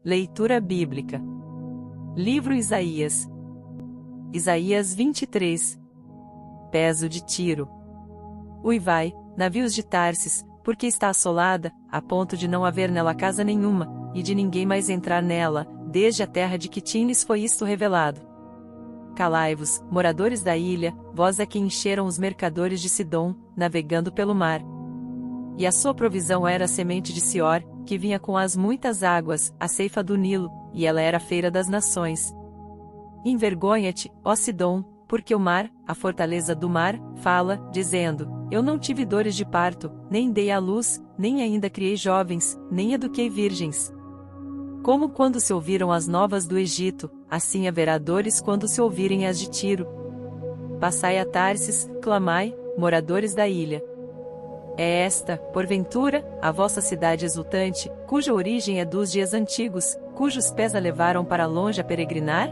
Leitura bíblica. Livro Isaías. Isaías 23. Peso de Tiro. Uivai, navios de Tarsis, porque está assolada, a ponto de não haver nela casa nenhuma, e de ninguém mais entrar nela, desde a terra de Quitim lhes foi isto revelado. Calai-vos, moradores da ilha, vós é que encheram os mercadores de Sidom, navegando pelo mar. E a sua provisão era a semente de Sior, que vinha com as muitas águas, a ceifa do Nilo, e ela era a feira das nações. Envergonha-te, ó Sidom, porque o mar, a fortaleza do mar, fala, dizendo: eu não tive dores de parto, nem dei à luz, nem ainda criei jovens, nem eduquei virgens. Como quando se ouviram as novas do Egito, assim haverá dores quando se ouvirem as de Tiro. Passai a Tarsis, clamai, moradores da ilha. É esta, porventura, a vossa cidade exultante, cuja origem é dos dias antigos, cujos pés a levaram para longe a peregrinar?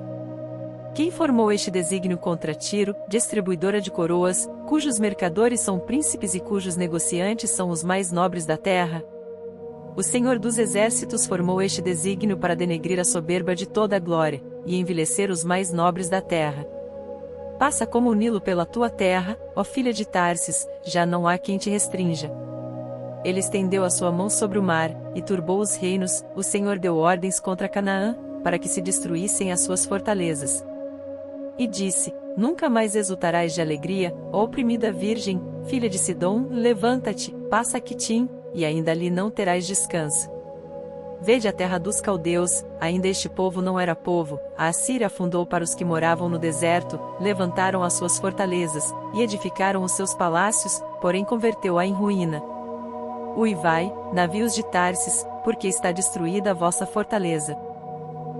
Quem formou este desígnio contra Tiro, distribuidora de coroas, cujos mercadores são príncipes e cujos negociantes são os mais nobres da terra? O Senhor dos Exércitos formou este desígnio para denegrir a soberba de toda a glória, e envilecer os mais nobres da terra. Passa como o Nilo pela tua terra, ó filha de Tarsis, já não há quem te restrinja. Ele estendeu a sua mão sobre o mar, e turbou os reinos, o Senhor deu ordens contra Canaã, para que se destruíssem as suas fortalezas. E disse: nunca mais exultarás de alegria, ó oprimida virgem, filha de Sidom, levanta-te, passa a Quitim, e ainda ali não terás descanso. Vede a terra dos caldeus, ainda este povo não era povo, a Assíria afundou para os que moravam no deserto, levantaram as suas fortalezas, e edificaram os seus palácios, porém converteu-a em ruína. Uivai, navios de Tarsis, porque está destruída a vossa fortaleza.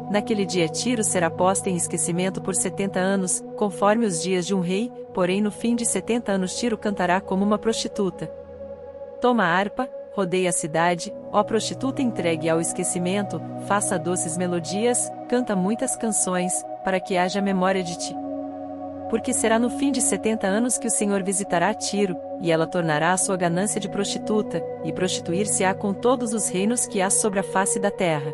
Naquele dia Tiro será posta em esquecimento por 70 anos, conforme os dias de um rei, porém no fim de 70 anos Tiro cantará como uma prostituta. Toma a harpa, rodeia a cidade, ó prostituta entregue ao esquecimento, faça doces melodias, canta muitas canções, para que haja memória de ti. Porque será no fim de 70 anos que o Senhor visitará Tiro, e ela tornará a sua ganância de prostituta, e prostituir-se-á com todos os reinos que há sobre a face da terra.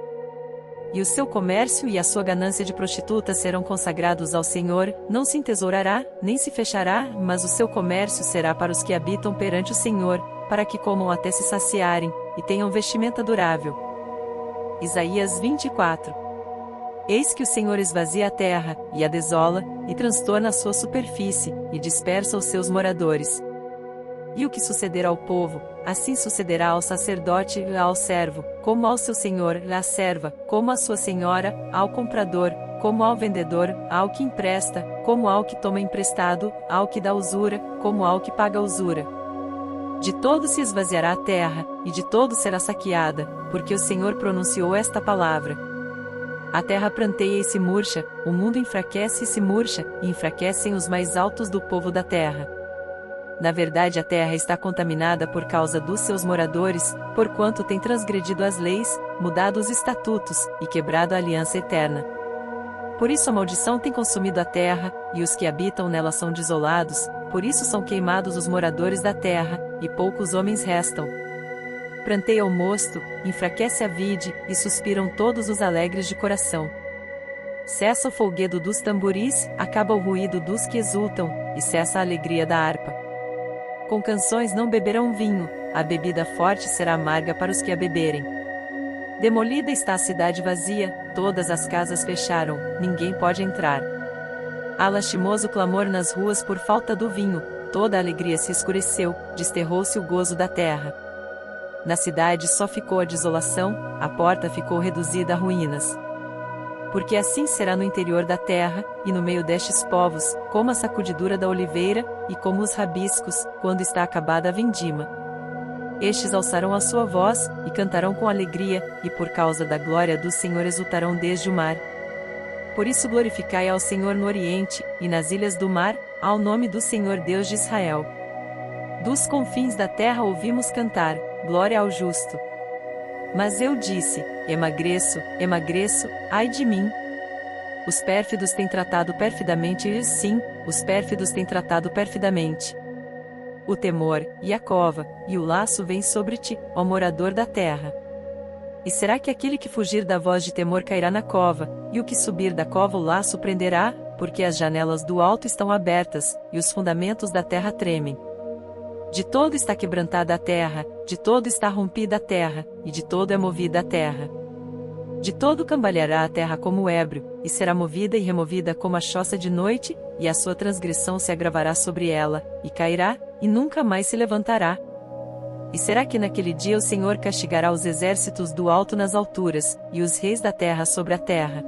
E o seu comércio e a sua ganância de prostituta serão consagrados ao Senhor, não se entesourará, nem se fechará, mas o seu comércio será para os que habitam perante o Senhor, para que comam até se saciarem, e tenham vestimenta durável. Isaías 24. Eis que o Senhor esvazia a terra, e a desola, e transtorna a sua superfície, e dispersa os seus moradores. E o que suceder ao povo, assim sucederá ao sacerdote e ao servo, como ao seu senhor, à serva, como à sua senhora, ao comprador, como ao vendedor, ao que empresta, como ao que toma emprestado, ao que dá usura, como ao que paga usura. De todo se esvaziará a terra, e de todo será saqueada, porque o Senhor pronunciou esta palavra. A terra pranteia e se murcha, o mundo enfraquece e se murcha, e enfraquecem os mais altos do povo da terra. Na verdade a terra está contaminada por causa dos seus moradores, porquanto tem transgredido as leis, mudado os estatutos, e quebrado a aliança eterna. Por isso a maldição tem consumido a terra, e os que habitam nela são desolados, por isso são queimados os moradores da terra, e poucos homens restam. Pranteia o mosto, enfraquece a vide, e suspiram todos os alegres de coração. Cessa o folguedo dos tamboris, acaba o ruído dos que exultam, e cessa a alegria da harpa. Com canções não beberão vinho, a bebida forte será amarga para os que a beberem. Demolida está a cidade vazia, todas as casas fecharam, ninguém pode entrar. Há lastimoso clamor nas ruas por falta do vinho, toda a alegria se escureceu, desterrou-se o gozo da terra. Na cidade só ficou a desolação, a porta ficou reduzida a ruínas. Porque assim será no interior da terra, e no meio destes povos, como a sacudidura da oliveira, e como os rabiscos, quando está acabada a vindima. Estes alçarão a sua voz, e cantarão com alegria, e por causa da glória do Senhor exultarão desde o mar. Por isso glorificai ao Senhor no Oriente, e nas ilhas do mar, ao nome do Senhor Deus de Israel. Dos confins da terra ouvimos cantar, glória ao justo. Mas eu disse: emagreço, emagreço, ai de mim. Os pérfidos têm tratado perfidamente, e sim, os pérfidos têm tratado perfidamente. O temor, e a cova, e o laço vêm sobre ti, ó morador da terra. E será que aquele que fugir da voz de temor cairá na cova, e o que subir da cova o laço prenderá, porque as janelas do alto estão abertas, e os fundamentos da terra tremem. De todo está quebrantada a terra, de todo está rompida a terra, e de todo é movida a terra. De todo cambaleará a terra como o ébrio, e será movida e removida como a choça de noite, e a sua transgressão se agravará sobre ela, e cairá, e nunca mais se levantará. E será que naquele dia o Senhor castigará os exércitos do alto nas alturas, e os reis da terra sobre a terra?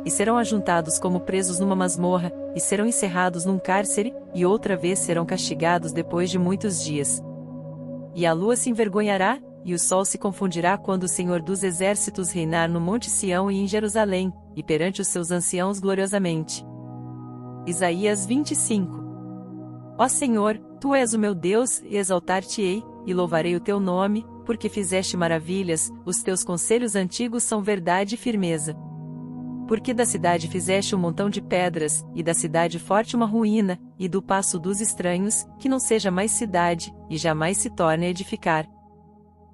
E serão ajuntados como presos numa masmorra, e serão encerrados num cárcere, e outra vez serão castigados depois de muitos dias. E a lua se envergonhará, e o sol se confundirá quando o Senhor dos exércitos reinar no Monte Sião e em Jerusalém, e perante os seus anciãos gloriosamente. Isaías 25. Ó Senhor, Tu és o meu Deus, e exaltar-te-ei, e louvarei o Teu nome, porque fizeste maravilhas, os Teus conselhos antigos são verdade e firmeza. Porque da cidade fizeste um montão de pedras, e da cidade forte uma ruína, e do paço dos estranhos, que não seja mais cidade, e jamais se torne a edificar.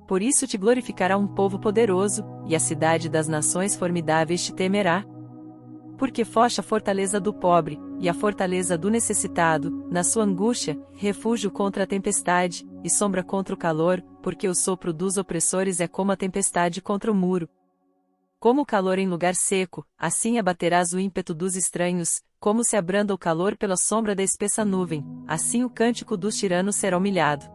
Por isso te glorificará um povo poderoso, e a cidade das nações formidáveis te temerá. Porque foste a fortaleza do pobre, e a fortaleza do necessitado, na sua angústia, refúgio contra a tempestade, e sombra contra o calor, porque o sopro dos opressores é como a tempestade contra o muro. Como o calor em lugar seco, assim abaterás o ímpeto dos estranhos, como se abranda o calor pela sombra da espessa nuvem, assim o cântico dos tiranos será humilhado.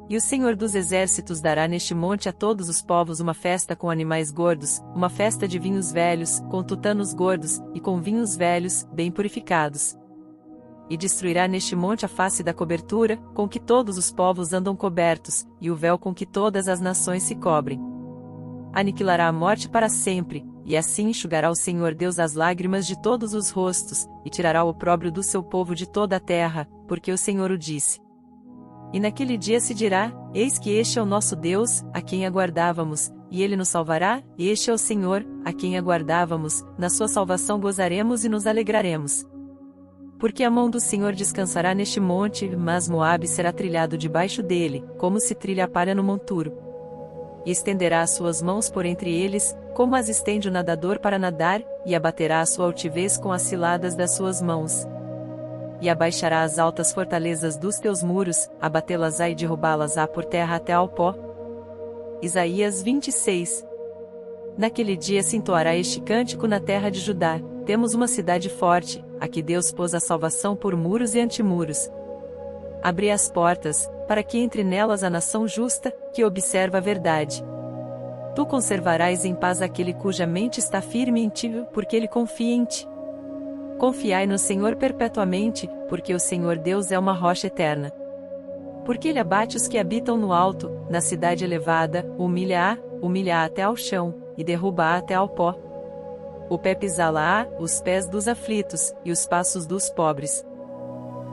E o Senhor dos exércitos dará neste monte a todos os povos uma festa com animais gordos, uma festa de vinhos velhos, com tutanos gordos, e com vinhos velhos, bem purificados. E destruirá neste monte a face da cobertura, com que todos os povos andam cobertos, e o véu com que todas as nações se cobrem. Aniquilará a morte para sempre, e assim enxugará o Senhor Deus as lágrimas de todos os rostos, e tirará o opróbrio do seu povo de toda a terra, porque o Senhor o disse. E naquele dia se dirá: Eis que este é o nosso Deus, a quem aguardávamos, e ele nos salvará, e este é o Senhor, a quem aguardávamos, na sua salvação gozaremos e nos alegraremos. Porque a mão do Senhor descansará neste monte, mas Moabe será trilhado debaixo dele, como se trilha a palha no monturo. E estenderá as suas mãos por entre eles, como as estende o nadador para nadar, e abaterá a sua altivez com as ciladas das suas mãos. E abaixará as altas fortalezas dos teus muros, abatê-las-á e derrubá-las-á por terra até ao pó. Isaías 26. Naquele dia se entoará este cântico na terra de Judá: temos uma cidade forte, a que Deus pôs a salvação por muros e antimuros. Abri as portas, para que entre nelas a nação justa, que observa a verdade. Tu conservarás em paz aquele cuja mente está firme em ti, porque ele confia em ti. Confiai no Senhor perpetuamente, porque o Senhor Deus é uma rocha eterna. Porque ele abate os que habitam no alto, na cidade elevada, humilha-a até ao chão, e derruba-a até ao pó. O pé pisá-la-á, os pés dos aflitos, e os passos dos pobres.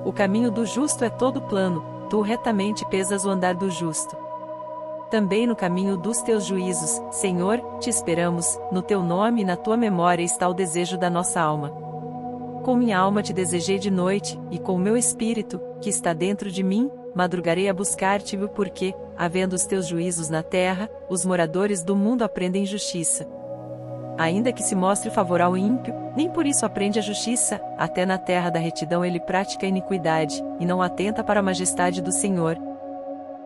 O caminho do justo é todo plano, tu retamente pesas o andar do justo. Também no caminho dos teus juízos, Senhor, te esperamos, no teu nome e na tua memória está o desejo da nossa alma. Com minha alma te desejei de noite, e com o meu espírito, que está dentro de mim, madrugarei a buscar-te, porque, havendo os teus juízos na terra, os moradores do mundo aprendem justiça. Ainda que se mostre favor ao ímpio, nem por isso aprende a justiça, até na terra da retidão ele pratica a iniquidade, e não atenta para a majestade do Senhor.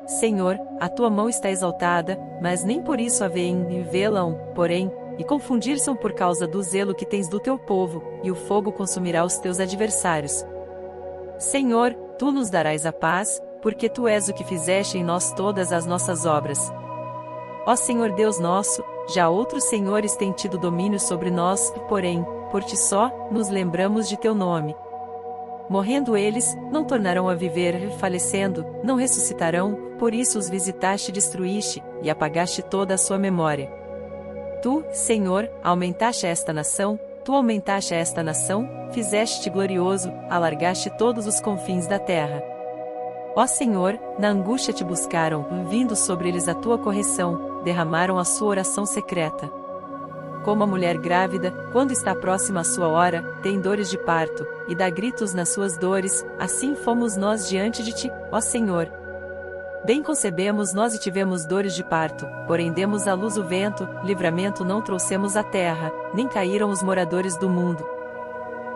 Senhor, a tua mão está exaltada, mas nem por isso a veem e vê-la-ão, porém, e confundir-se por causa do zelo que tens do teu povo, e o fogo consumirá os teus adversários. Senhor, tu nos darás a paz, porque tu és o que fizeste em nós todas as nossas obras. Ó Senhor Deus nosso, já outros senhores têm tido domínio sobre nós, porém, por ti só, nos lembramos de teu nome. Morrendo eles, não tornarão a viver, falecendo, não ressuscitarão, por isso os visitaste e destruíste, e apagaste toda a sua memória. Tu, Senhor, aumentaste esta nação, fizeste-te glorioso, alargaste todos os confins da terra. Ó Senhor, na angústia te buscaram, vindo sobre eles a tua correção, derramaram a sua oração secreta. Como a mulher grávida, quando está próxima a sua hora, tem dores de parto, e dá gritos nas suas dores, assim fomos nós diante de ti, ó Senhor. Bem concebemos nós e tivemos dores de parto, porém demos à luz o vento, livramento não trouxemos à terra, nem caíram os moradores do mundo.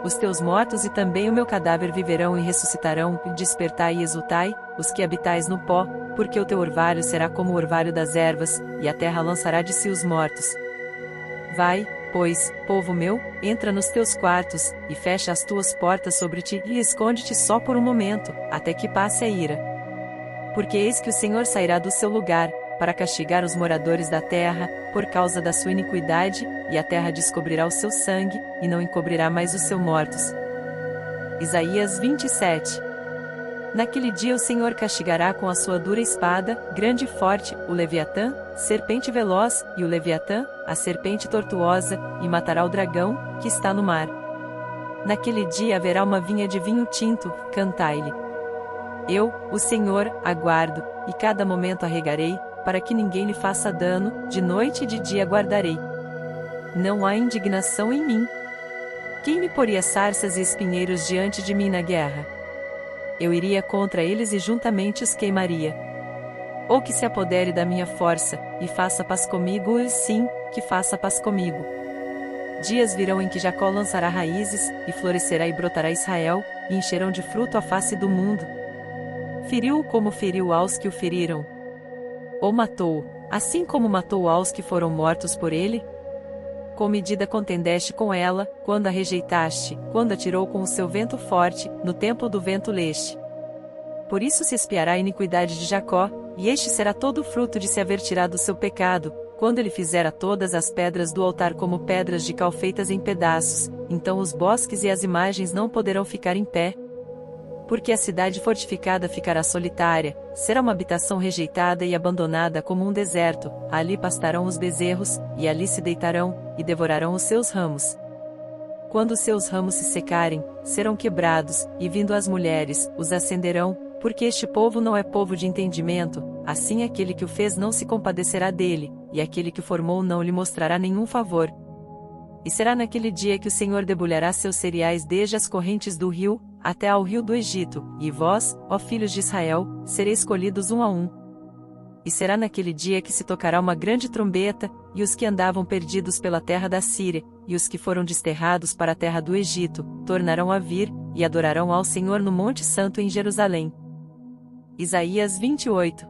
Os teus mortos e também o meu cadáver viverão e ressuscitarão, e despertai e exultai, os que habitais no pó, porque o teu orvalho será como o orvalho das ervas, e a terra lançará de si os mortos. Vai, pois, povo meu, entra nos teus quartos, e fecha as tuas portas sobre ti, e esconde-te só por um momento, até que passe a ira. Porque eis que o Senhor sairá do seu lugar, para castigar os moradores da terra, por causa da sua iniquidade, e a terra descobrirá o seu sangue, e não encobrirá mais os seus mortos. Isaías 27. Naquele dia o Senhor castigará com a sua dura espada, grande e forte, o Leviatã, serpente veloz, e o Leviatã, a serpente tortuosa, e matará o dragão, que está no mar. Naquele dia haverá uma vinha de vinho tinto, cantai-lhe. Eu, o Senhor, aguardo, e cada momento arregarei, para que ninguém lhe faça dano, de noite e de dia guardarei. Não há indignação em mim. Quem me poria sarças e espinheiros diante de mim na guerra? Eu iria contra eles e juntamente os queimaria. Ou que se apodere da minha força, e faça paz comigo, e sim, que faça paz comigo. Dias virão em que Jacó lançará raízes, e florescerá e brotará Israel, e encherão de fruto a face do mundo. Feriu-o como feriu aos que o feriram. Ou matou-o, assim como matou aos que foram mortos por ele? Com medida contendeste com ela, quando a rejeitaste, quando atirou com o seu vento forte, no tempo do vento leste. Por isso se espiará a iniquidade de Jacó, e este será todo o fruto de se haver tirado o seu pecado, quando ele fizera todas as pedras do altar como pedras de cal feitas em pedaços, então os bosques e as imagens não poderão ficar em pé. Porque a cidade fortificada ficará solitária, será uma habitação rejeitada e abandonada como um deserto, ali pastarão os bezerros, e ali se deitarão, e devorarão os seus ramos. Quando os seus ramos se secarem, serão quebrados, e vindo as mulheres, os acenderão, porque este povo não é povo de entendimento, assim aquele que o fez não se compadecerá dele, e aquele que o formou não lhe mostrará nenhum favor. E será naquele dia que o Senhor debulhará seus cereais desde as correntes do rio, até ao rio do Egito, e vós, ó filhos de Israel, sereis escolhidos um a um. E será naquele dia que se tocará uma grande trombeta, e os que andavam perdidos pela terra da Síria, e os que foram desterrados para a terra do Egito, tornarão a vir, e adorarão ao Senhor no Monte Santo em Jerusalém. Isaías 28.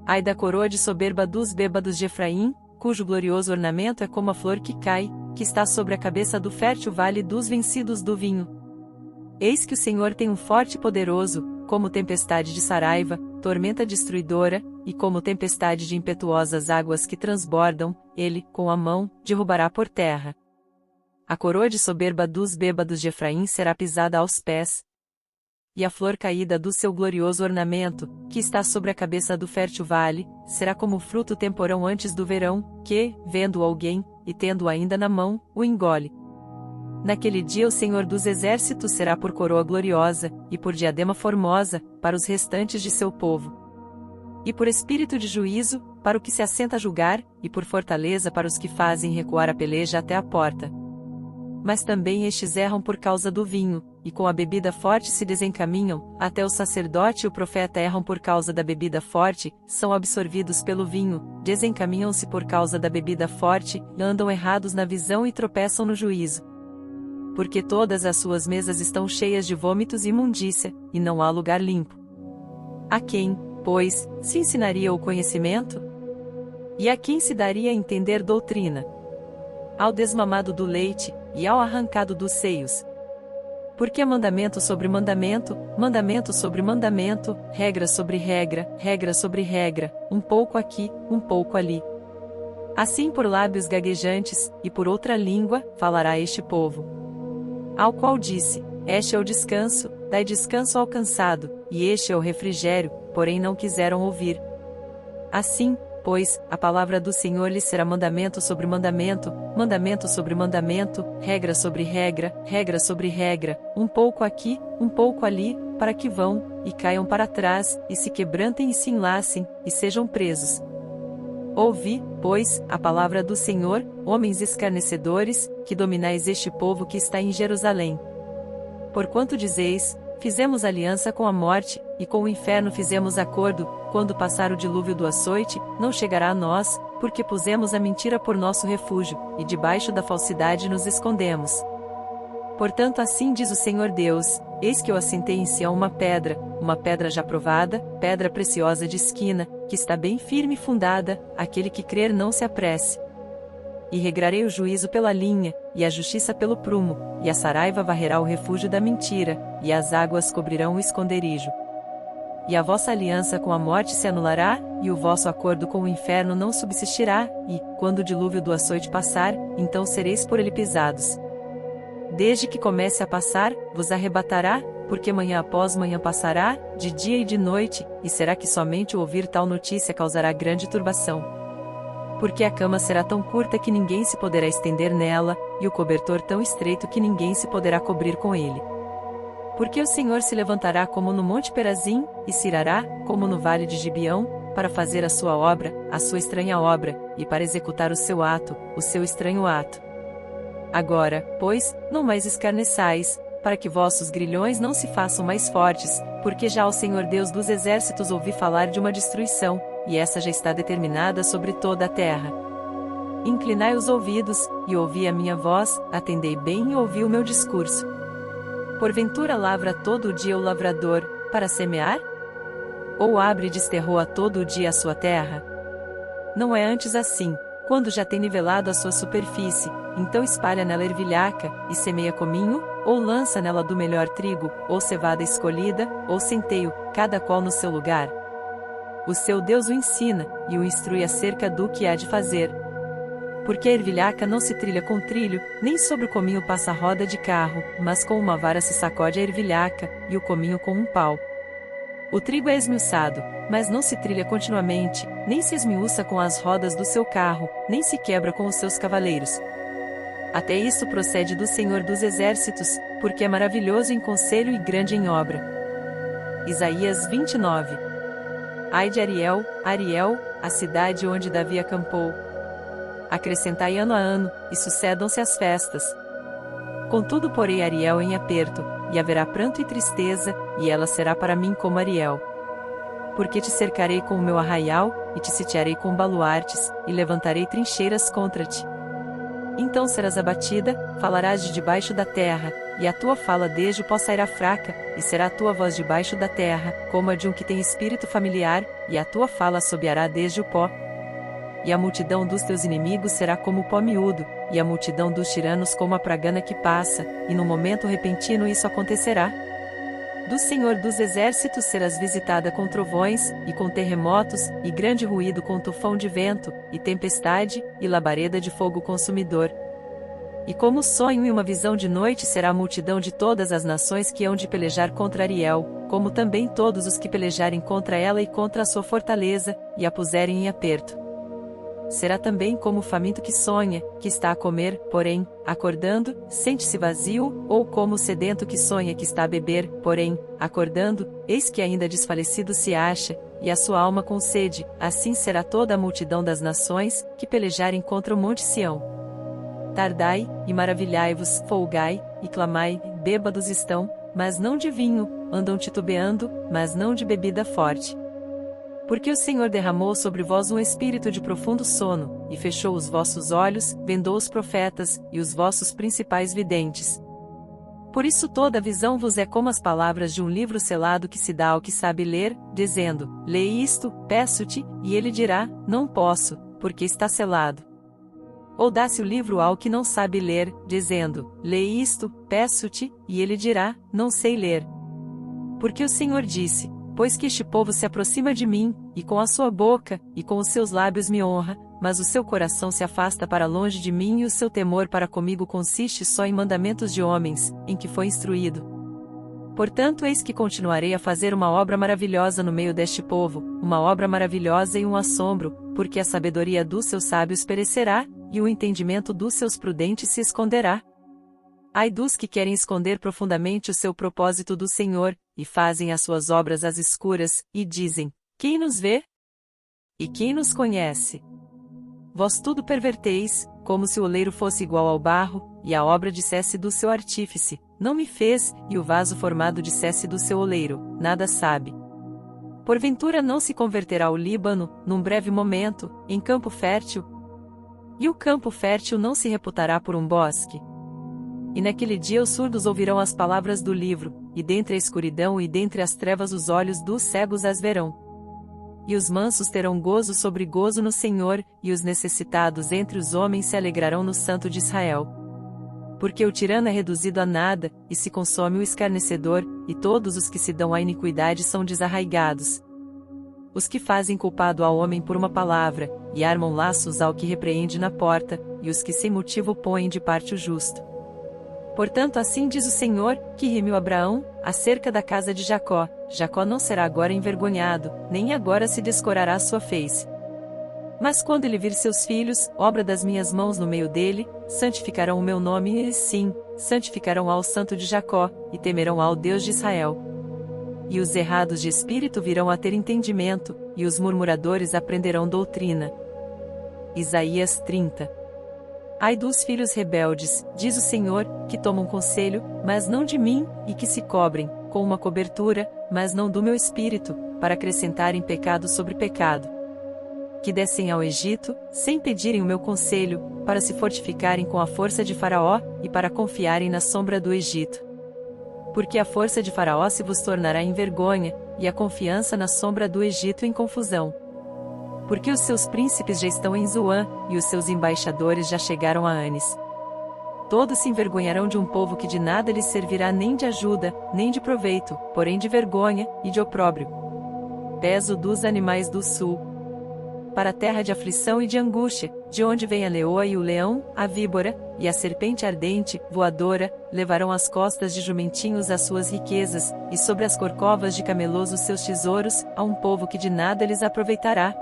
Ai da coroa de soberba dos bêbados de Efraim, cujo glorioso ornamento é como a flor que cai, que está sobre a cabeça do fértil vale dos vencidos do vinho. Eis que o Senhor tem um forte e poderoso, como tempestade de Saraiva, tormenta destruidora, e como tempestade de impetuosas águas que transbordam, ele, com a mão, derrubará por terra. A coroa de soberba dos bêbados de Efraim será pisada aos pés. E a flor caída do seu glorioso ornamento, que está sobre a cabeça do fértil vale, será como o fruto temporão antes do verão, que, vendo alguém, e tendo ainda na mão, o engole. Naquele dia o Senhor dos Exércitos será por coroa gloriosa, e por diadema formosa, para os restantes de seu povo. E por espírito de juízo, para o que se assenta a julgar, e por fortaleza para os que fazem recuar a peleja até a porta. Mas também estes erram por causa do vinho, e com a bebida forte se desencaminham, até o sacerdote e o profeta erram por causa da bebida forte, são absorvidos pelo vinho, desencaminham-se por causa da bebida forte, andam errados na visão e tropeçam no juízo. Porque todas as suas mesas estão cheias de vômitos e imundícia, e não há lugar limpo. A quem, pois, se ensinaria o conhecimento? E a quem se daria a entender doutrina? Ao desmamado do leite, e ao arrancado dos seios. Porque é mandamento sobre mandamento, mandamento sobre mandamento, regra sobre regra, regra sobre regra, um pouco aqui, um pouco ali. Assim por lábios gaguejantes, e por outra língua, falará este povo. Ao qual disse, este é o descanso, dai descanso ao cansado, e este é o refrigério, porém não quiseram ouvir. Assim, pois, a palavra do Senhor lhes será mandamento sobre mandamento, mandamento sobre mandamento, regra sobre regra, regra sobre regra, um pouco aqui, um pouco ali, para que vão, e caiam para trás, e se quebrantem e se enlacem, e sejam presos. Ouvi, pois, a palavra do Senhor, homens escarnecedores, que dominais este povo que está em Jerusalém. Porquanto dizeis, fizemos aliança com a morte, e com o inferno fizemos acordo, quando passar o dilúvio do açoite, não chegará a nós, porque pusemos a mentira por nosso refúgio, e debaixo da falsidade nos escondemos. Portanto assim diz o Senhor Deus, eis que eu assentei em Sião uma pedra já provada, pedra preciosa de esquina, que está bem firme e fundada, aquele que crer não se apresse. E regrarei o juízo pela linha, e a justiça pelo prumo, e a saraiva varrerá o refúgio da mentira, e as águas cobrirão o esconderijo. E a vossa aliança com a morte se anulará, e o vosso acordo com o inferno não subsistirá, e, quando o dilúvio do açoite passar, então sereis por ele pisados. Desde que comece a passar, vos arrebatará, porque manhã após manhã passará, de dia e de noite, e será que somente o ouvir tal notícia causará grande turbação? Porque a cama será tão curta que ninguém se poderá estender nela, e o cobertor tão estreito que ninguém se poderá cobrir com ele. Porque o Senhor se levantará como no monte Perazim, e se irará, como no vale de Gibeão, para fazer a sua obra, a sua estranha obra, e para executar o seu ato, o seu estranho ato. Agora, pois, não mais escarneçais, para que vossos grilhões não se façam mais fortes, porque já o Senhor Deus dos exércitos ouvi falar de uma destruição, e essa já está determinada sobre toda a terra. Inclinai os ouvidos, e ouvi a minha voz, atendei bem e ouvi o meu discurso. Porventura lavra todo o dia o lavrador, para semear? Ou abre e desterroa todo o dia a sua terra? Não é antes assim, quando já tem nivelado a sua superfície, então espalha nela ervilhaca, e semeia cominho, ou lança nela do melhor trigo, ou cevada escolhida, ou centeio, cada qual no seu lugar. O seu Deus o ensina, e o instrui acerca do que há de fazer. Porque a ervilhaca não se trilha com trilho, nem sobre o cominho passa roda de carro, mas com uma vara se sacode a ervilhaca, e o cominho com um pau. O trigo é esmiuçado, mas não se trilha continuamente, nem se esmiuça com as rodas do seu carro, nem se quebra com os seus cavaleiros. Até isso procede do Senhor dos Exércitos, porque é maravilhoso em conselho e grande em obra. Isaías 29. Ai de Ariel, Ariel, a cidade onde Davi acampou. Acrescentai ano a ano, e sucedam-se as festas. Contudo porei Ariel em aperto, e haverá pranto e tristeza, e ela será para mim como Ariel. Porque te cercarei com o meu arraial, e te sitiarei com baluartes, e levantarei trincheiras contra ti. Então serás abatida, falarás de debaixo da terra, e a tua fala desde o pó sairá fraca, e será a tua voz debaixo da terra, como a de um que tem espírito familiar, e a tua fala assobiará desde o pó. E a multidão dos teus inimigos será como o pó miúdo, e a multidão dos tiranos como a pragana que passa, e no momento repentino isso acontecerá. Do Senhor dos Exércitos serás visitada com trovões, e com terremotos, e grande ruído com tufão de vento, e tempestade, e labareda de fogo consumidor. E como sonho e uma visão de noite será a multidão de todas as nações que hão de pelejar contra Ariel, como também todos os que pelejarem contra ela e contra a sua fortaleza, e a puserem em aperto. Será também como o faminto que sonha, que está a comer, porém, acordando, sente-se vazio, ou como o sedento que sonha que está a beber, porém, acordando, eis que ainda desfalecido se acha, e a sua alma com sede, assim será toda a multidão das nações, que pelejarem contra o monte Sião. Tardai, e maravilhai-vos, folgai, e clamai, bêbados estão, mas não de vinho, andam titubeando, mas não de bebida forte. Porque o Senhor derramou sobre vós um espírito de profundo sono, e fechou os vossos olhos, vendou os profetas, e os vossos principais videntes. Por isso toda a visão vos é como as palavras de um livro selado que se dá ao que sabe ler, dizendo, lê isto, peço-te, e ele dirá, não posso, porque está selado. Ou dá-se o livro ao que não sabe ler, dizendo, lê isto, peço-te, e ele dirá, não sei ler. Porque o Senhor disse, pois que este povo se aproxima de mim, e com a sua boca, e com os seus lábios me honra, mas o seu coração se afasta para longe de mim e o seu temor para comigo consiste só em mandamentos de homens, em que foi instruído. Portanto eis que continuarei a fazer uma obra maravilhosa no meio deste povo, uma obra maravilhosa e um assombro, porque a sabedoria dos seus sábios perecerá, e o entendimento dos seus prudentes se esconderá. Ai dos que querem esconder profundamente o seu propósito do Senhor, e fazem as suas obras às escuras, e dizem, quem nos vê? E quem nos conhece? Vós tudo perverteis, como se o oleiro fosse igual ao barro, e a obra dissesse do seu artífice, não me fez, e o vaso formado dissesse do seu oleiro, nada sabe. Porventura não se converterá o Líbano, num breve momento, em campo fértil? E o campo fértil não se reputará por um bosque? E naquele dia os surdos ouvirão as palavras do livro, e dentre a escuridão e dentre as trevas os olhos dos cegos as verão. E os mansos terão gozo sobre gozo no Senhor, e os necessitados entre os homens se alegrarão no Santo de Israel. Porque o tirano é reduzido a nada, e se consome o escarnecedor, e todos os que se dão à iniquidade são desarraigados. Os que fazem culpado ao homem por uma palavra, e armam laços ao que repreende na porta, e os que sem motivo põem de parte o justo. Portanto assim diz o Senhor, que remiu Abraão, acerca da casa de Jacó: Jacó não será agora envergonhado, nem agora se descorará sua face. Mas quando ele vir seus filhos, obra das minhas mãos no meio dele, santificarão o meu nome e sim, santificarão ao Santo de Jacó, e temerão ao Deus de Israel. E os errados de espírito virão a ter entendimento, e os murmuradores aprenderão doutrina. Isaías 30. Ai dos filhos rebeldes, diz o Senhor, que tomam conselho, mas não de mim, e que se cobrem, com uma cobertura, mas não do meu espírito, para acrescentarem pecado sobre pecado. Que descem ao Egito, sem pedirem o meu conselho, para se fortificarem com a força de Faraó, e para confiarem na sombra do Egito. Porque a força de Faraó se vos tornará em vergonha, e a confiança na sombra do Egito em confusão. Porque os seus príncipes já estão em Zoã, e os seus embaixadores já chegaram a Anis. Todos se envergonharão de um povo que de nada lhes servirá nem de ajuda, nem de proveito, porém de vergonha, e de opróbrio. Peso dos animais do sul. Para a terra de aflição e de angústia, de onde vem a leoa e o leão, a víbora, e a serpente ardente, voadora, levarão às costas de jumentinhos as suas riquezas, e sobre as corcovas de camelos os seus tesouros, a um povo que de nada lhes aproveitará.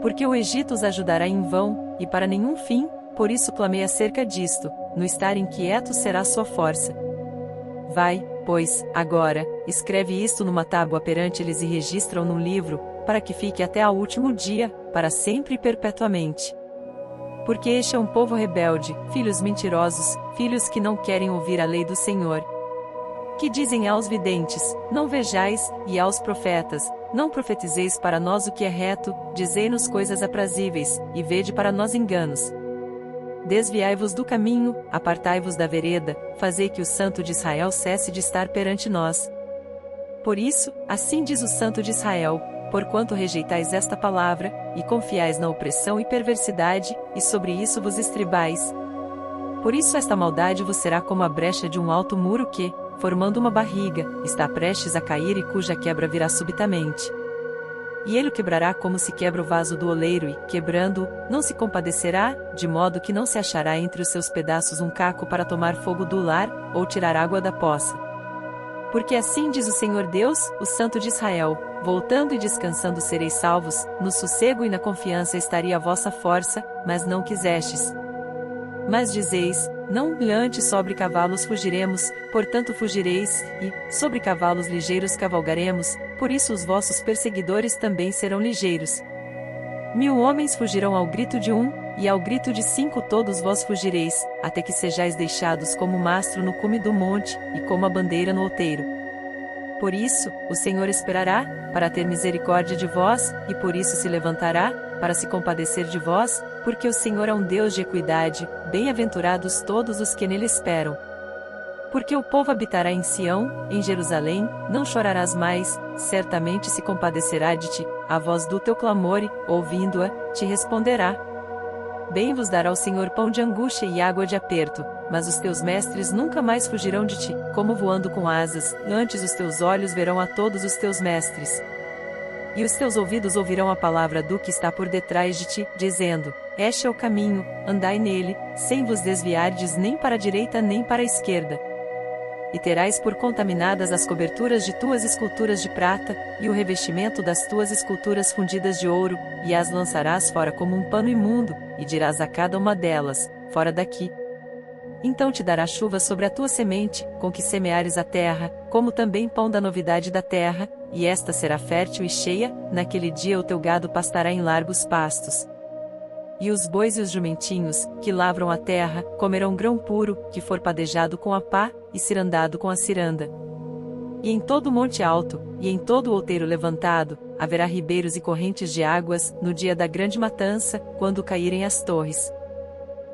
Porque o Egito os ajudará em vão, e para nenhum fim, por isso clamei acerca disto: no estar inquieto será sua força. Vai, pois, agora, escreve isto numa tábua perante eles e registra-o num livro, para que fique até ao último dia, para sempre e perpetuamente. Porque este é um povo rebelde, filhos mentirosos, filhos que não querem ouvir a lei do Senhor. Que dizem aos videntes: não vejais, e aos profetas: não profetizeis para nós o que é reto, dizei-nos coisas aprazíveis, e vede para nós enganos. Desviai-vos do caminho, apartai-vos da vereda, fazei que o Santo de Israel cesse de estar perante nós. Por isso, assim diz o Santo de Israel: porquanto rejeitais esta palavra, e confiais na opressão e perversidade, e sobre isso vos estribais. Por isso esta maldade vos será como a brecha de um alto muro que, formando uma barriga, está prestes a cair e cuja quebra virá subitamente. E ele o quebrará como se quebra o vaso do oleiro e, quebrando-o, não se compadecerá, de modo que não se achará entre os seus pedaços um caco para tomar fogo do lar, ou tirar água da poça. Porque assim diz o Senhor Deus, o Santo de Israel: voltando e descansando sereis salvos, no sossego e na confiança estaria a vossa força, mas não quisestes. Mas dizeis: não, antes sobre cavalos fugiremos, portanto fugireis, e, sobre cavalos ligeiros cavalgaremos, por isso os vossos perseguidores também serão ligeiros. 1000 homens fugirão ao grito de um, e ao grito de 5 todos vós fugireis, até que sejais deixados como o mastro no cume do monte, e como a bandeira no outeiro. Por isso, o Senhor esperará, para ter misericórdia de vós, e por isso se levantará, para se compadecer de vós, porque o Senhor é um Deus de equidade, bem-aventurados todos os que nele esperam. Porque o povo habitará em Sião, em Jerusalém, não chorarás mais, certamente se compadecerá de ti, a voz do teu clamor e, ouvindo-a, te responderá. Bem vos dará o Senhor pão de angústia e água de aperto, mas os teus mestres nunca mais fugirão de ti, como voando com asas, antes os teus olhos verão a todos os teus mestres. E os teus ouvidos ouvirão a palavra do que está por detrás de ti, dizendo: este é o caminho, andai nele, sem vos desviardes nem para a direita nem para a esquerda. E terás por contaminadas as coberturas de tuas esculturas de prata, e o revestimento das tuas esculturas fundidas de ouro, e as lançarás fora como um pano imundo, e dirás a cada uma delas: fora daqui. Então te dará chuva sobre a tua semente, com que semeares a terra, como também pão da novidade da terra, e esta será fértil e cheia, naquele dia o teu gado pastará em largos pastos. E os bois e os jumentinhos, que lavram a terra, comerão grão puro, que for padejado com a pá, e cirandado com a ciranda. e em todo monte alto, e em todo outeiro levantado, haverá ribeiros e correntes de águas, no dia da grande matança, quando caírem as torres.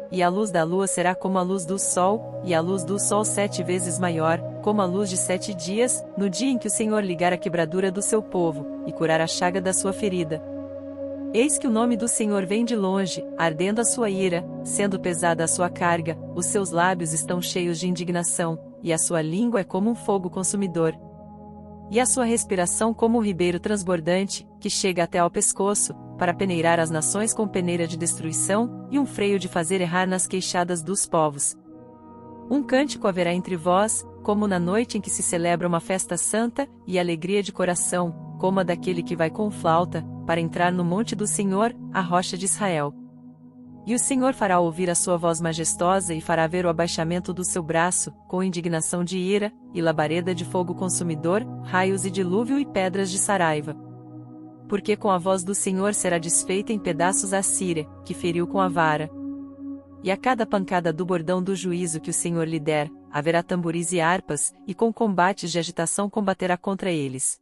E a luz da lua será como a luz do sol, e a luz do sol 7 vezes maior, como a luz de 7 dias, no dia em que o Senhor ligar a quebradura do seu povo, e curar a chaga da sua ferida. Eis que o nome do Senhor vem de longe, ardendo a sua ira, sendo pesada a sua carga, os seus lábios estão cheios de indignação, e a sua língua é como um fogo consumidor. E a sua respiração como um ribeiro transbordante, que chega até ao pescoço, para peneirar as nações com peneira de destruição, e um freio de fazer errar nas queixadas dos povos. Um cântico haverá entre vós, como na noite em que se celebra uma festa santa, e alegria de coração, como a daquele que vai com flauta, para entrar no monte do Senhor, a rocha de Israel. E o Senhor fará ouvir a sua voz majestosa e fará ver o abaixamento do seu braço, com indignação de ira, e labareda de fogo consumidor, raios e dilúvio e pedras de saraiva. Porque com a voz do Senhor será desfeita em pedaços a Síria, que feriu com a vara. E a cada pancada do bordão do juízo que o Senhor lhe der, haverá tamboris e harpas, e com combates de agitação combaterá contra eles.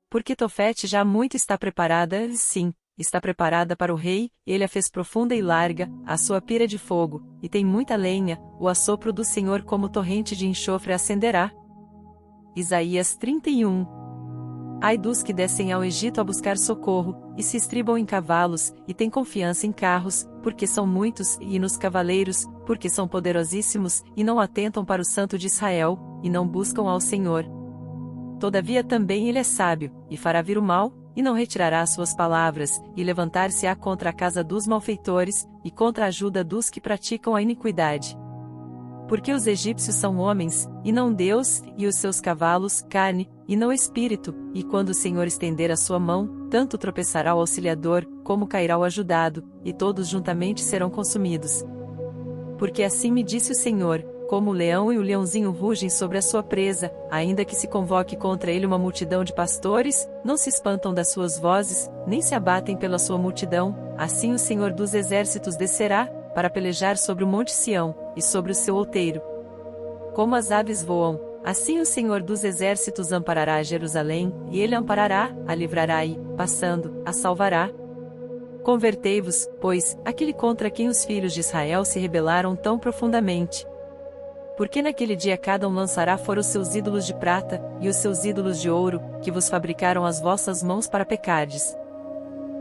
Porque Tofete já muito está preparada, sim, está preparada para o rei, ele a fez profunda e larga, a sua pira de fogo, e tem muita lenha, o assopro do Senhor como torrente de enxofre acenderá. Isaías 31. Ai dos que descem ao Egito a buscar socorro, e se estribam em cavalos, e têm confiança em carros, porque são muitos, e nos cavaleiros, porque são poderosíssimos, e não atentam para o Santo de Israel, e não buscam ao Senhor. Todavia também ele é sábio, e fará vir o mal, e não retirará as suas palavras, e levantar-se-á contra a casa dos malfeitores, e contra a ajuda dos que praticam a iniquidade. Porque os egípcios são homens, e não Deus, e os seus cavalos, carne, e não espírito, e quando o Senhor estender a sua mão, tanto tropeçará o auxiliador, como cairá o ajudado, e todos juntamente serão consumidos. Porque assim me disse o Senhor, como o leão e o leãozinho rugem sobre a sua presa, ainda que se convoque contra ele uma multidão de pastores, não se espantam das suas vozes, nem se abatem pela sua multidão, assim o Senhor dos exércitos descerá, para pelejar sobre o monte Sião, e sobre o seu outeiro. Como as aves voam, assim o Senhor dos exércitos amparará Jerusalém, e ele amparará, a livrará e, passando, a salvará. Convertei-vos, pois, àquele contra quem os filhos de Israel se rebelaram tão profundamente. Porque naquele dia cada um lançará fora os seus ídolos de prata, e os seus ídolos de ouro, que vos fabricaram as vossas mãos para pecardes.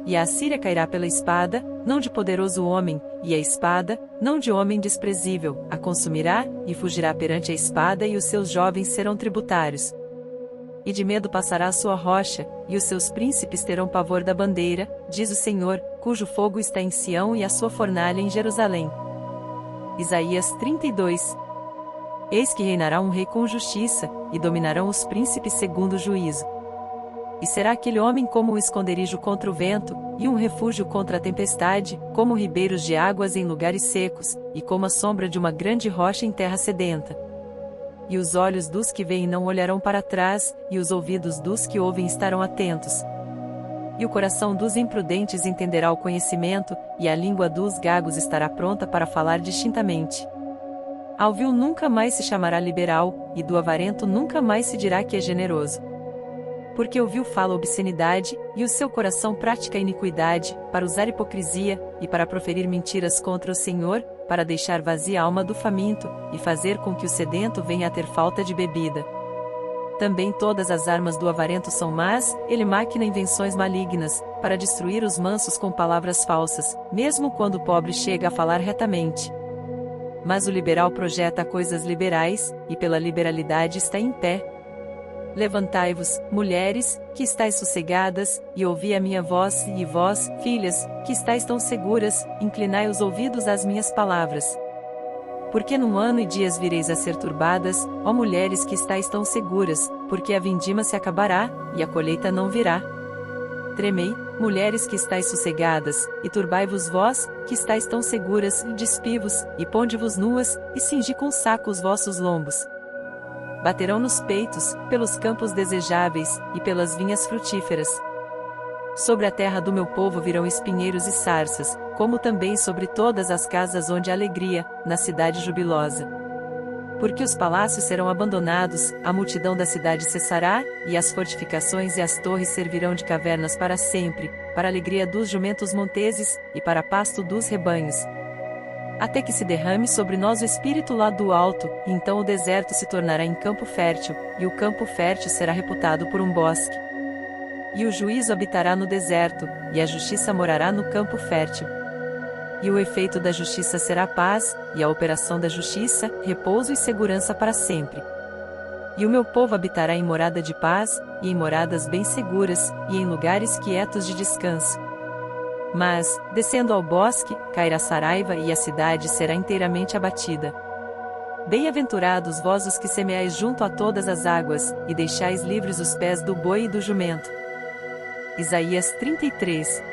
E a Assíria cairá pela espada, não de poderoso homem, e a espada, não de homem desprezível, a consumirá, e fugirá perante a espada e os seus jovens serão tributários. E de medo passará a sua rocha, e os seus príncipes terão pavor da bandeira, diz o Senhor, cujo fogo está em Sião e a sua fornalha em Jerusalém. Isaías 32. Eis que reinará um rei com justiça, e dominarão os príncipes segundo o juízo. E será aquele homem como um esconderijo contra o vento, e um refúgio contra a tempestade, como ribeiros de águas em lugares secos, e como a sombra de uma grande rocha em terra sedenta. E os olhos dos que veem não olharão para trás, e os ouvidos dos que ouvem estarão atentos. E o coração dos imprudentes entenderá o conhecimento, e a língua dos gagos estará pronta para falar distintamente. Ao vil nunca mais se chamará liberal, e do avarento nunca mais se dirá que é generoso. Porque o vil fala obscenidade, e o seu coração pratica iniquidade, para usar hipocrisia, e para proferir mentiras contra o Senhor, para deixar vazia a alma do faminto, e fazer com que o sedento venha a ter falta de bebida. Também todas as armas do avarento são más, ele maquina invenções malignas, para destruir os mansos com palavras falsas, mesmo quando o pobre chega a falar retamente. Mas o liberal projeta coisas liberais, e pela liberalidade está em pé. Levantai-vos, mulheres, que estáis sossegadas, e ouvi a minha voz, e vós, filhas, que estáis tão seguras, inclinai os ouvidos às minhas palavras. Porque num ano e dias vireis a ser turbadas, ó mulheres que estáis tão seguras, porque a vindima se acabará, e a colheita não virá. Tremei, mulheres que estáis sossegadas, e turbai-vos vós, que estáis tão seguras, e despivo-vos, e ponde-vos nuas, e cingi com saco os vossos lombos. Baterão nos peitos, pelos campos desejáveis, e pelas vinhas frutíferas. Sobre a terra do meu povo virão espinheiros e sarças, como também sobre todas as casas onde há alegria, na cidade jubilosa. Porque os palácios serão abandonados, a multidão da cidade cessará, e as fortificações e as torres servirão de cavernas para sempre, para a alegria dos jumentos monteses, e para pasto dos rebanhos. Até que se derrame sobre nós o Espírito lá do alto, e então o deserto se tornará em campo fértil, e o campo fértil será reputado por um bosque. E o juízo habitará no deserto, e a justiça morará no campo fértil. E o efeito da justiça será paz, e a operação da justiça, repouso e segurança para sempre. E o meu povo habitará em morada de paz, e em moradas bem seguras, e em lugares quietos de descanso. Mas, descendo ao bosque, cairá saraiva e a cidade será inteiramente abatida. Bem-aventurados vós os que semeais junto a todas as águas, e deixais livres os pés do boi e do jumento. Isaías 33.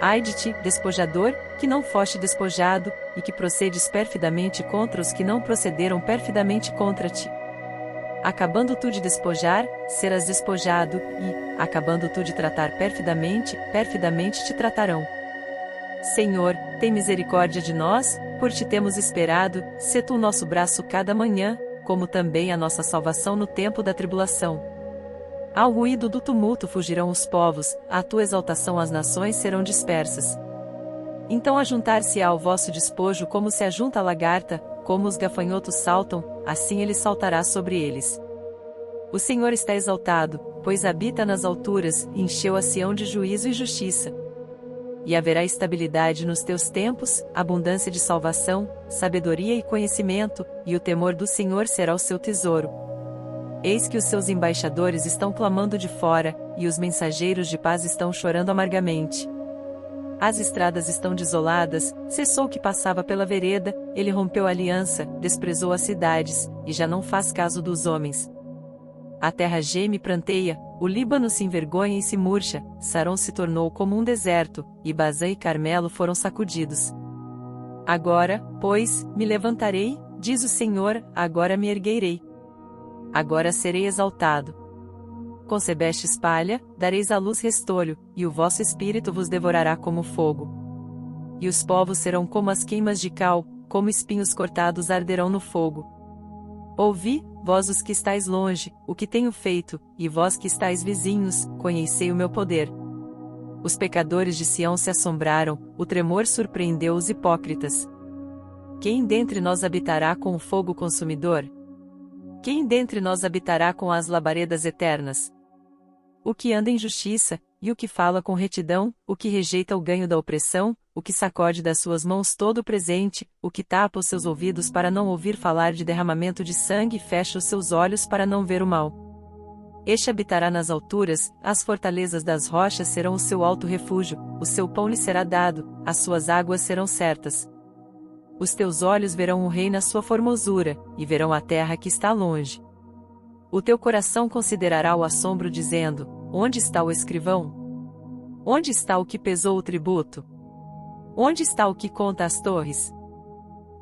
Ai de ti, despojador, que não foste despojado, e que procedes perfidamente contra os que não procederam perfidamente contra ti. Acabando tu de despojar, serás despojado, e, acabando tu de tratar perfidamente, perfidamente te tratarão. Senhor, tem misericórdia de nós, por ti temos esperado, sê tu o nosso braço cada manhã, como também a nossa salvação no tempo da tribulação. Ao ruído do tumulto fugirão os povos, à tua exaltação as nações serão dispersas. Então ajuntar-se-á ao vosso despojo como se ajunta a lagarta, como os gafanhotos saltam, assim ele saltará sobre eles. O Senhor está exaltado, pois habita nas alturas, e encheu a Sião de juízo e justiça. E haverá estabilidade nos teus tempos, abundância de salvação, sabedoria e conhecimento, e o temor do Senhor será o seu tesouro. Eis que os seus embaixadores estão clamando de fora, e os mensageiros de paz estão chorando amargamente. As estradas estão desoladas, cessou o que passava pela vereda, ele rompeu a aliança, desprezou as cidades, e já não faz caso dos homens. A terra geme e pranteia, o Líbano se envergonha e se murcha, Saron se tornou como um deserto, e Bazã e Carmelo foram sacudidos. Agora, pois, me levantarei, diz o Senhor, agora me erguerei. Agora serei exaltado. Concebestes palha, dareis à luz restolho, e o vosso espírito vos devorará como fogo. E os povos serão como as queimas de cal, como espinhos cortados arderão no fogo. Ouvi, vós os que estáis longe, o que tenho feito, e vós que estáis vizinhos, conhecei o meu poder. Os pecadores de Sião se assombraram, o tremor surpreendeu os hipócritas. Quem dentre nós habitará com o fogo consumidor? Quem dentre nós habitará com as labaredas eternas? O que anda em justiça, e o que fala com retidão, o que rejeita o ganho da opressão, o que sacode das suas mãos todo o presente, o que tapa os seus ouvidos para não ouvir falar de derramamento de sangue e fecha os seus olhos para não ver o mal. Este habitará nas alturas, as fortalezas das rochas serão o seu alto refúgio, o seu pão lhe será dado, as suas águas serão certas. Os teus olhos verão o rei na sua formosura, e verão a terra que está longe. O teu coração considerará o assombro dizendo, onde está o escrivão? Onde está o que pesou o tributo? Onde está o que conta as torres?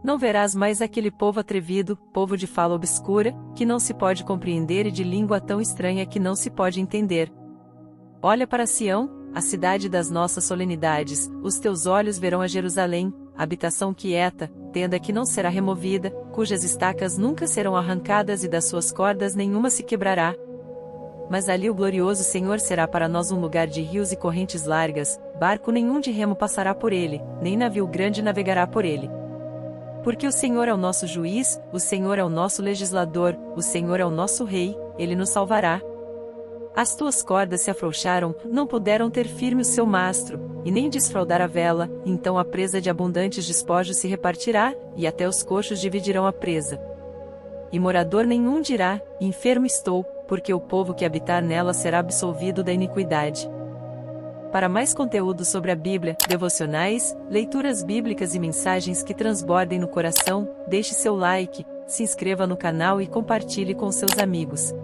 Não verás mais aquele povo atrevido, povo de fala obscura, que não se pode compreender e de língua tão estranha que não se pode entender. Olha para Sião, a cidade das nossas solenidades, os teus olhos verão a Jerusalém, habitação quieta, tenda que não será removida, cujas estacas nunca serão arrancadas e das suas cordas nenhuma se quebrará. Mas ali o glorioso Senhor será para nós um lugar de rios e correntes largas, barco nenhum de remo passará por ele, nem navio grande navegará por ele. Porque o Senhor é o nosso juiz, o Senhor é o nosso legislador, o Senhor é o nosso rei, ele nos salvará. As tuas cordas se afrouxaram, não puderam ter firme o seu mastro, e nem desfraldar a vela, então a presa de abundantes despojos se repartirá, e até os coxos dividirão a presa. E morador nenhum dirá, enfermo estou, porque o povo que habitar nela será absolvido da iniquidade. Para mais conteúdo sobre a Bíblia, devocionais, leituras bíblicas e mensagens que transbordem no coração, deixe seu like, se inscreva no canal e compartilhe com seus amigos.